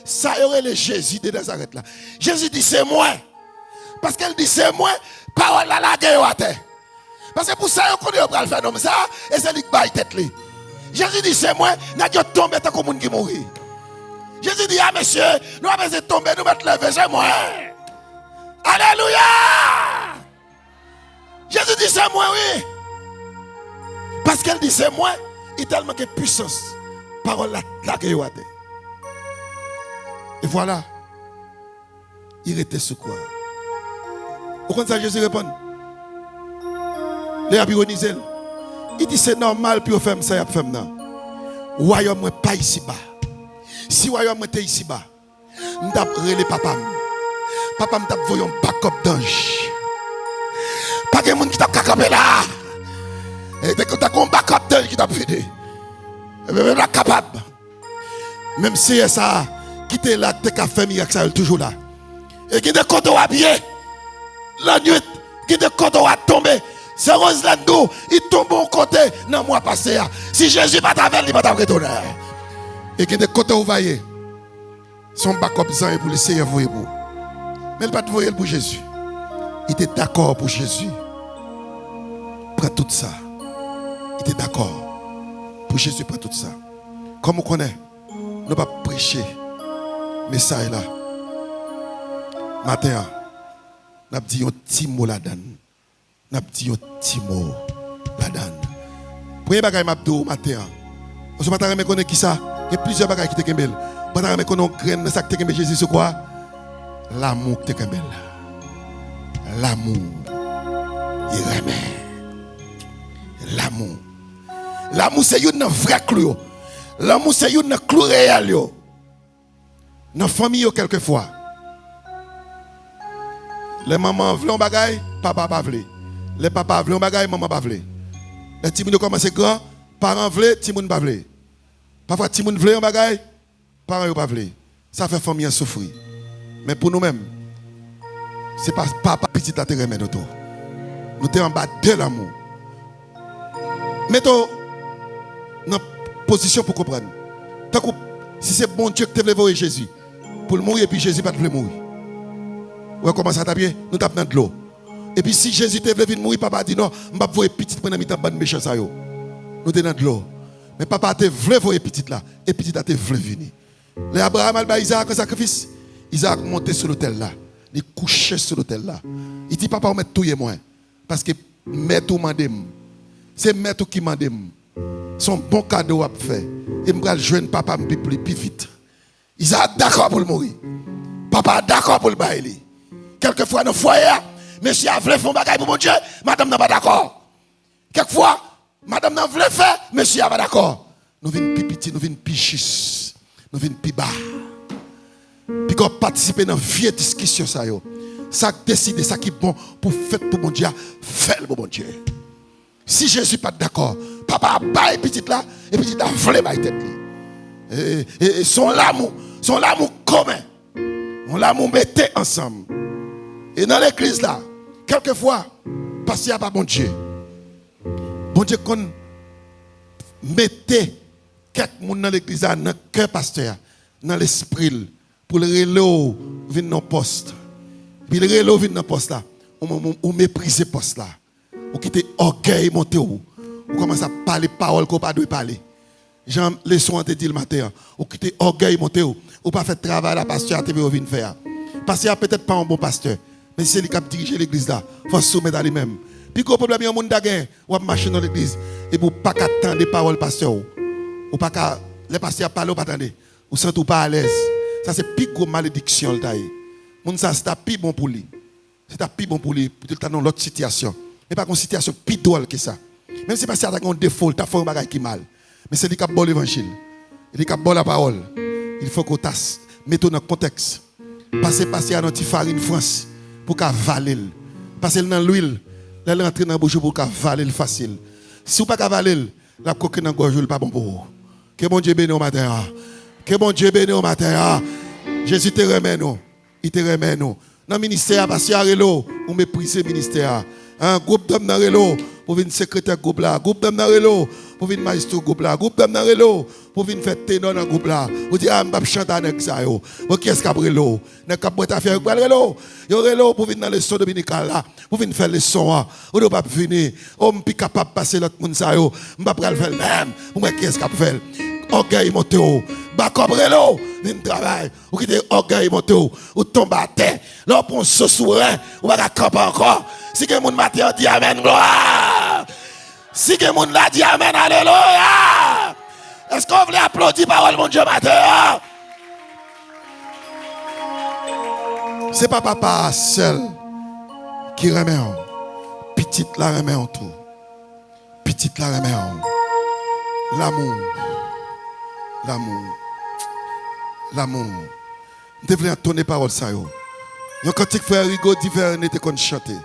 ça y aurait le Jésus de Nazareth là. Jésus dit c'est moi. Parce qu'elle dit c'est moi, parole là la gueule à terre. Parce que pour ça on connaît pas le faire comme ça et c'est lui qui baille tête là. Jésus dit c'est moi, n'a pas tombé tant comme monde qui mourir. Jésus dit ah monsieur, nous avons besoin de tomber, nous mettre lever c'est moi. Alléluia. Jésus dit c'est moi oui. Parce qu'elle dit c'est moi, il tellement que puissance. Parole la gueule à terre. Et voilà. Il était sur quoi? Au contraire, Jésus répond. Les abironisés. Il dit c'est normal pour faire ça, faire non. Royaume n'est pas ici bas. Si royaume était ici bas, nous avons relé papa. Papa m'a envoyé un backup d'ange. Pas de monde qui t'a capé là. Et dès que tu as un backup d'ange qui t'a aidé. Même là capable. Même si ça quitte là, tu as fait miracle, ça est toujours là. Et qui de côté à pied. La nuit, qui de côté à tomber. C'est rose là d'eau, il tombe au côté dans mois passé. Si Jésus pas t'avel, il va pas retourner. Et qui de côté où vailler. Son backup ça pour le Seigneur voyer pour. Mais il pas te voyer pour Jésus. Il était d'accord pour Jésus. Prends tout ça. Il était d'accord pour Jésus prend tout ça. Comme on connaît, nous pas prêcher message là. Matin, nous avons dit un petit mot là-dedans. Nous avons dit un petit mot là-dedans. Premier bagage m'a dit matin. Parce que matin, je connais qui ça. Il y a plusieurs bagages qui te kembel. Matin, je connais graine ça qui te kembel Jésus c'est quoi? L'amour qui te kembel. L'amour. Il remet. L'amour. L'amour c'est une vraie clou. L'amour c'est une clou réelle. Dans la famille quelquefois. Les mamans veulent un bagage, papa pas veut. Les papas veulent un bagage, maman pas veut. Les petits gens commencent grand, parents veulent, petits gens pas veulent. Parfois petits gens veulent un bagage, parents pas veulent. Ça fait famille souffrir. Mais pour nous-mêmes, c'est pas papa petit à terre nous tout. Nous sommes en bas de l'amour. Mettons dans position pour comprendre. Si c'est bon Dieu que tu veux voir Jésus, pour le mourir et puis Jésus pas te mourir. Ouais, comment ça taper? Nous tapons dans de l'eau. Et puis si Jésus te veut venir mourir, papa dit non, je ne vais pas voir petit pendant mi temps bonne méchant ça yo. Nous sommes dans de l'eau. Mais papa te veut voir petit là et petit là te veut venir. Les Abraham alba Isaac en sacrifice. Isaac monté sur l'autel là, il couchait sur l'autel là. Il dit papa on met tout moi parce que maître mandem. C'est maître qui mandem. Son bon cadeau à faire. Et me joindre papa me plus vite. Isaac d'accord pour le mourir. Papa d'accord pour le bailler. Quelquefois dans le foyer, monsieur a voulu faire un bagage pour mon Dieu, madame n'a pas d'accord. Quelquefois, madame n'a voulu faire, monsieur n'a pas d'accord. Nous venons plus petit, nous venons plus juste, nous venons plus bas. Puis quand participer dans une vieille discussion, ça décide, ça qui est bon pour faire pour mon Dieu, faire pour mon Dieu. Si Jésus n'est pas d'accord, papa a baillé petit là, et petit a voulu bailler tête. Et son l'amour commun, on l'amour mettait ensemble. Et dans l'église là, quelquefois, parce qu'il n'y a pas bon Dieu. Bon Dieu qu'on mettait quelques personnes dans l'église là, dans le cœur pasteur, dans l'esprit, pour le relow venir dans le poste. Puis le relow venir dans le poste là, on méprise le poste là. On quitte orgueil monter ou commence à parler paroles qu'on pas doit parler. Jean leçon te dit le matin, on quitte orgueil monter ou pas faire travail la pasteur te venir faire. Pasteur peut-être pas un bon pasteur. Mais si c'est lui qui a dirigé l'église là, il faut se soumettre à lui-même. Puis quand le problème est au monde d'aguen, ou à marcher dans l'église, et pour pas attendre des paroles pasteur, ou pas qu'à les pasteurs parlent, ou pas attendre, ou sent ou pas à l'aise. Ça c'est plus gros malédiction le taille. Mon ça c'est plus bon pour lui. C'est plus bon pour lui pour tout le temps dans l'autre situation. Mais pas une situation plus drôle que ça. Même si pasteur a un défaut, tu as fait un bagage qui mal. Mais c'est lui qui a bon l'évangile. Il qui a bon la parole. Il faut qu'on tasse, mettons dans le contexte. Passer à notre farine France. Pour qu'à valer. Passer dans l'huile, là rentrer dans la bouche pour qu'à valer facile. Si vous pas qu'à valer, la coquille dans gorge pas bon pour vous. Que bon Dieu bénisse au matin. Que bon Dieu bénisse au matin. Jésus te remet nous. Il te remet nous. Dans le ministère, parce qu'il y a relo, on méprise le ministère. Un groupe d'hommes dans relo pour venir secrétaire groupe là, groupe d'hommes dans relo pour venir maestro groupe là, groupe d'hommes dans relo pour venir faire ténor dans groupe là. Vous dites ah m'pa chanter avec ça yo. Qui est-ce qu'a relo? N'a qu'a boîte à faire relo. Yo relo pour venir dans le son dominical là, pour venir faire le son. Ou ne pas venir, on m'pi capable passer l'autre monde ça yo. M'pa pral faire même. Pour moi qui est-ce qu'a faire? Orgueil monté haut. Backup relo, vin travail. Ou quitte orgueil monté haut, ou tombe à terre. Là on se sourire, ou pas camper encore. Si que moun matin dit amen gloire. Si que moun la dit amen alléluia. Est-ce qu'on veut applaudir parole mon Dieu matin? C'est pas papa seul qui remet en. Petite la remet en tout. Petite la remet en. L'amour. L'amour. L'amour. Nous devons entonner parole ça yo. Yon cantique frère Rigaud d'hiver n'était qu'on chanter.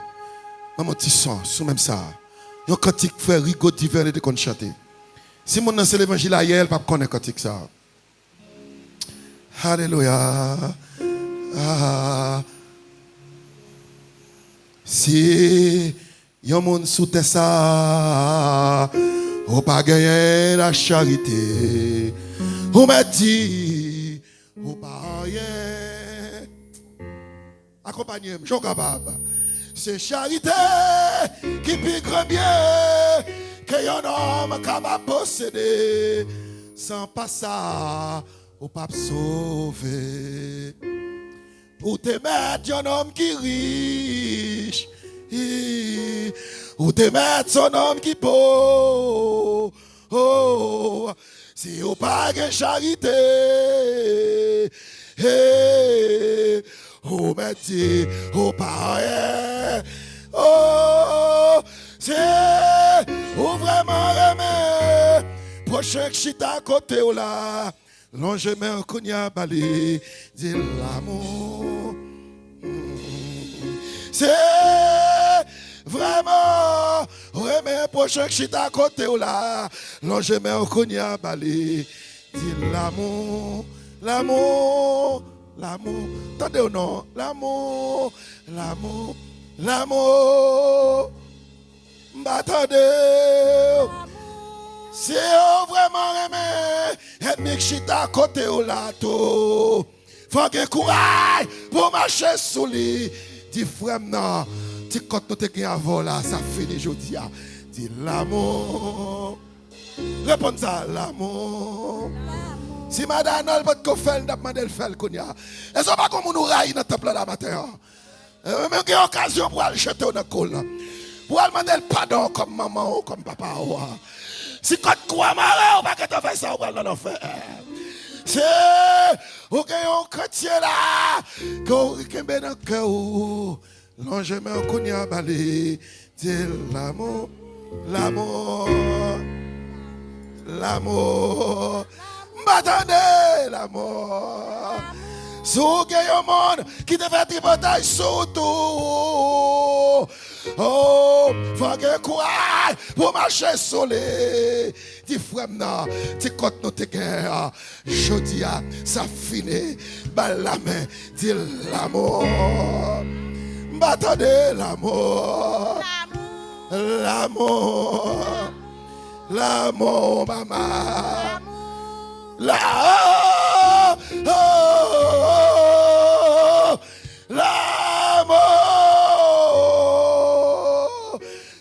Dans mon petit son, sous même ça. Yon cantique frère Rigaud d'hiver n'était qu'on chanter. Si mon c'est l'évangile hier, elle pas connaître cantique ça. Alléluia. Ah, Si yon moun sous terre ça, ou pas gagner la charité, ou m'a dit, ou pas rien. Accompagnez-moi, je suis capable. C'est charité qui pique bien que yon homme capable de posséder. Sans pas ça, ou pas sauver. Ou te mettre un homme qui riche, ou te mettre son homme qui pauvre. Oh, si ou pas de charité, ou mettez ou pas rien. Oh, c'est ou vraiment aimé. Prochain chita à côté ou là. Longe mais un cognac balé, dit l'amour. C'est vraiment, ouais mais prochain chita à côté ou là. Longe mais un cognac balé, dit l'amour, l'amour, l'amour. Attendez ou non, l'amour, l'amour, l'amour. M'attendez. Si vous vraiment aimé, et chita à côté ou là tout. Faut que courage pour marcher sous lui. Dis frère non, tu quand nous te gagne avant là, ça finit aujourd'hui. Dis l'amour. Réponds ça, l'amour. Si madame n'a pas de faire, n'a pas de faire konya. Est-ce pas comme nous raille dans temple là matin. Même qu'il y a occasion pour aller jeter dans col. Pour aller demander pardon comme maman ou comme papa. Si quand tu crois malheur, on va que tu fais ça, on va l'enfer. C'est où qu'il y a un chrétien là, qui est dans le cœur, l'ange met un cognac balé, c'est l'amour, l'amour, l'amour, m'attendez l'amour. Si où qu'il y a un monde qui te fait des batailles surtout. Oh, faut que courage pour marcher soleil. Dis frère, non, tu comptes nos guerres. Je dis, ça finit. Bal la main, dis l'amour. M'attendez l'amour. L'amour. L'amour, maman. L'amour.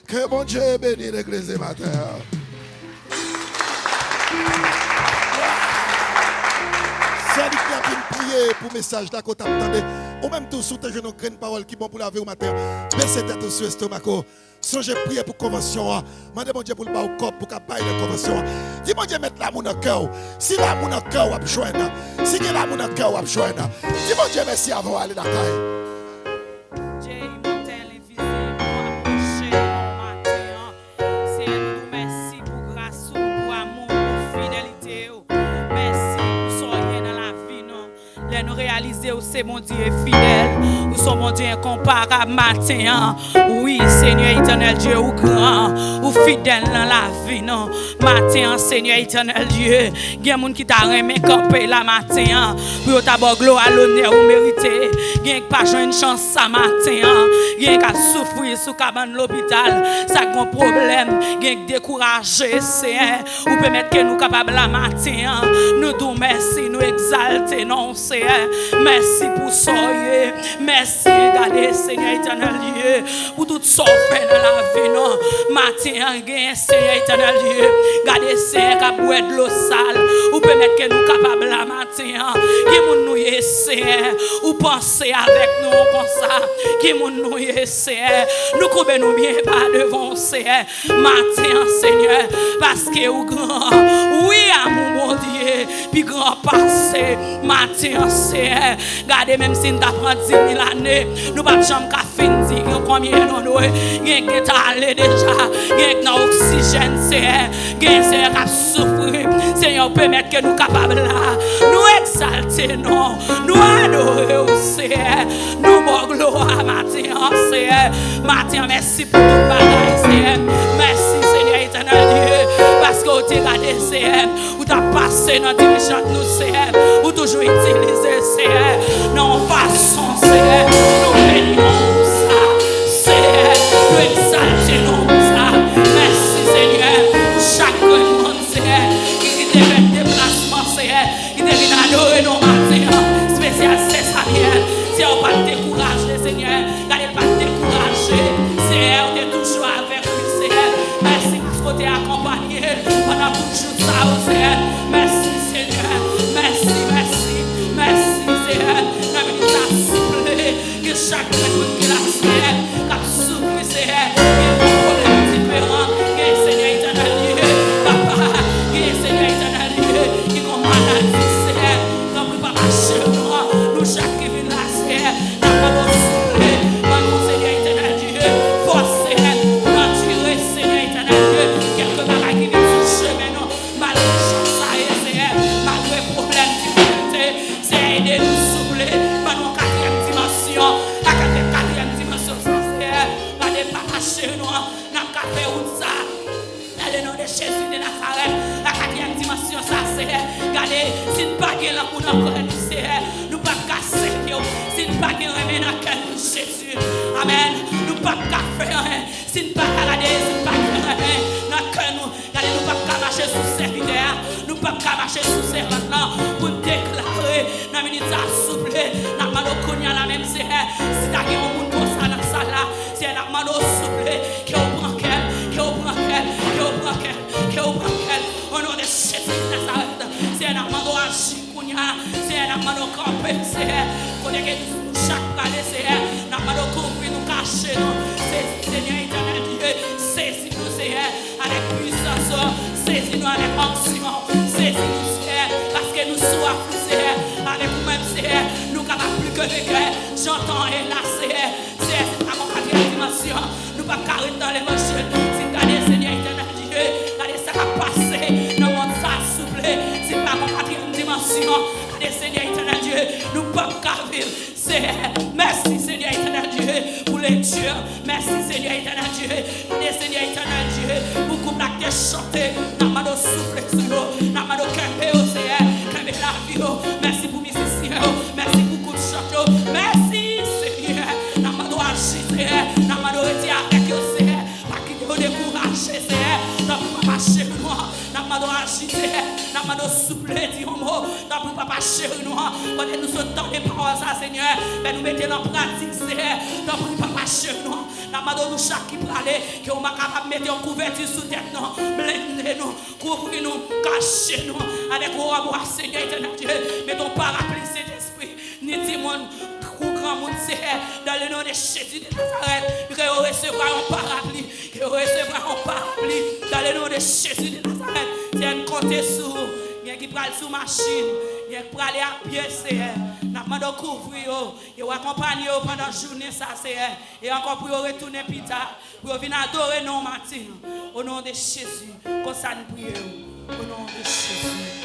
Que mon Dieu bénisse l'église ce matin. C'est lui qui a prier pour le message d'accord, t'attendez. Ou même tout sous tes genoux, une parole qui est bon pour la vie au matin. Baissez tête sur l'estomac. Songez prier pour convention. Mandez mon Dieu pour le bas au corps pour qu'il baille la convention. Dis mon Dieu mettre l'amour dans le cœur. Si l'amour dans le cœur, on va joindre. Si l'amour dans le cœur, on va joindre. Dis mon Dieu merci avant d'aller dans la caille. Nous réaliser où c'est mon Dieu fidèle, où son mon Dieu incomparable matin. Oui, Seigneur éternel Dieu, ou grand, ou fidèle dans la vie, non. Matin, Seigneur éternel Dieu, il y a des gens qui t'a remis camper la matin, pour t'avoir gloire à l'honneur ou mérité. Il y a pas une chance ça matin, il y a qui souffrir sous cabane l'hôpital, ça grand problème, il y a découragé, c'est ou permettre que nous capables la matin, nous nous merci, nous exalter, non, c'est merci pour ça, merci, regardez, Seigneur éternel Dieu, pour tout ça fait dans la vie, non. Matin, Seigneur éternel Dieu, regardez, Seigneur, qui boit de l'eau sale, ou permettre que nous capables la matin, qui nous Seigneur, ou penser avec nous comme ça, qui nous Seigneur, nous coupons nous bien pas devant, Seigneur, matin, Seigneur, parce que au grand, oui, à mon Dieu, puis grand passé, matin, Seigneur, regardez, même si nous avons 10 000 années, nous ne pouvons pas finir combien nous avons, il y a allé déjà, il y a oxygène, Seigneur, il y a Seigneur qui souffre, Seigneur, permettre que nous capables là, nous exalter, non, nous adorer, Seigneur, nous mon gloire, matin, Seigneur, matin, merci pour tout bagage, Seigneur, merci, Seigneur éternel Dieu, parce que vous avez regardé, Seigneur, vous avez passé dans la direction de nous, Seigneur, vous toujours utilisé, Seigneur, non façon, Seigneur, nous bénissons ça, Seigneur. Nous exaltons ça. Merci Seigneur. Chaque monde, Seigneur, qui devait déplacement, Seigneur, qui devait adorer nos matins. Spécial, c'est ça, si on pas décourager, Seigneur, n'allez pas décourager. Seigneur, on est toujours avec lui, Seigneur. Merci parce qu'on t'a accompagné pendant tout ça, Seigneur. Merci, Seigneur. Merci, merci, merci, Seigneur. Nous avons soufflé que chaque personne qui l'a Seigneur, qui a soufflé, Seigneur, qui a des problèmes différents, qui est Seigneur éternel, papa, qui est Seigneur éternel, qui a une maladie, Seigneur, comme nous pas marcher, nous chaque qui vient là, Seigneur, nous pas souffler, nous Seigneur éternel, force, Seigneur, nous attirer, Seigneur éternel, quelques bagages qui viennent sur le chemin, malgré chance, Seigneur, malgré problème, difficulté, c'est aider nous souffler, nous quatrième dimension, la quatrième dimension, Seigneur, allez pas marcher, nous n'avons qu'à faire ça. Dans le nom de Jésus de Nazareth, la quatrième dimension, ça c'est, regardez, si nous ne pas là pour nous Seigneur, nous pas casser, si nous pas remettre dans cœur de Jésus, amen, nous pas faire rien, si nous pas regarder, si nous pas rien dans cœur nous, regardez, nous pas marcher sous serviteur, nous pas marcher sous servant pour déclarer, dans la minute à souffler, dans la maloconia la même Seigneur, si tu as un monde comme ça dans la salle là, c'est la malo souffler, qui au branquel, qui au branquel, qui au branquel, qui au branquel, au nom de Jésus de Nazareth, c'est la malo agir, c'est la malo camper, c'est connaître chaque palais, c'est la malo couvrir, nous cacher, c'est Seigneur éternel Dieu, saisis-nous, Seigneur, avec puissance, saisis-nous avec onction, saisis-nous, Seigneur, parce que nous sommes Seigneur, avec vous-même, Seigneur, nous capables plus que de cœur, j'entends et là, Seigneur, c'est à mon quatrième dimension, nous pas carrer dans l'évangile, si regardez, Seigneur éternel Dieu, regardez ça va passer, dans mon ça souffle, c'est pas mon quatrième dimension, regardez, Seigneur éternel Dieu, nous pas carrer, Seigneur, merci, Seigneur éternel Dieu, pour les dieux, merci, Seigneur éternel Dieu, regardez, Seigneur éternel Dieu, pour qu'on a chanter, n'a pas de souffle sur nous, n'a pas de cœur, Seigneur, cœur la vie, merci pour musiciens, merci pour coup de chant, merci, Seigneur, n'a pas de agir, Seigneur, n'a pas de retirer avec eux, Seigneur, pas qu'ils nous découragent, Seigneur, n'a pas chéri nous, n'a pas de agir, Seigneur, n'a pas de souffle, dis un mot, n'a pas chéri nous, quand nous sommes dans les paroles, ça, Seigneur, mais nous mettons en pratique, Seigneur, n'a pas chéri nous, n'a pas de nous chaque qui parle, qu'on va capable de mettre en couverture sous tête, non, blindez-nous, couvrir-nous, cachez-nous, avec vos amours, Seigneur éternel Dieu, mettons parapluie, Saint-Esprit, ni démon, grand monde, Seigneur, dans le nom de Jésus de Nazareth, que vous recevrez un parapluie, que vous recevrez un parapluie, dans le nom de Jésus de Nazareth, c'est compter sur, bien qui prend sous machine, bien qui prend aller à pied, Seigneur, n'a pas de couvrir, et vous accompagner pendant la journée, ça, Seigneur, et encore pour retourner plus tard, pour venir adorer nos matins, au nom de Jésus, comme ça nous prions, au nom de Jésus.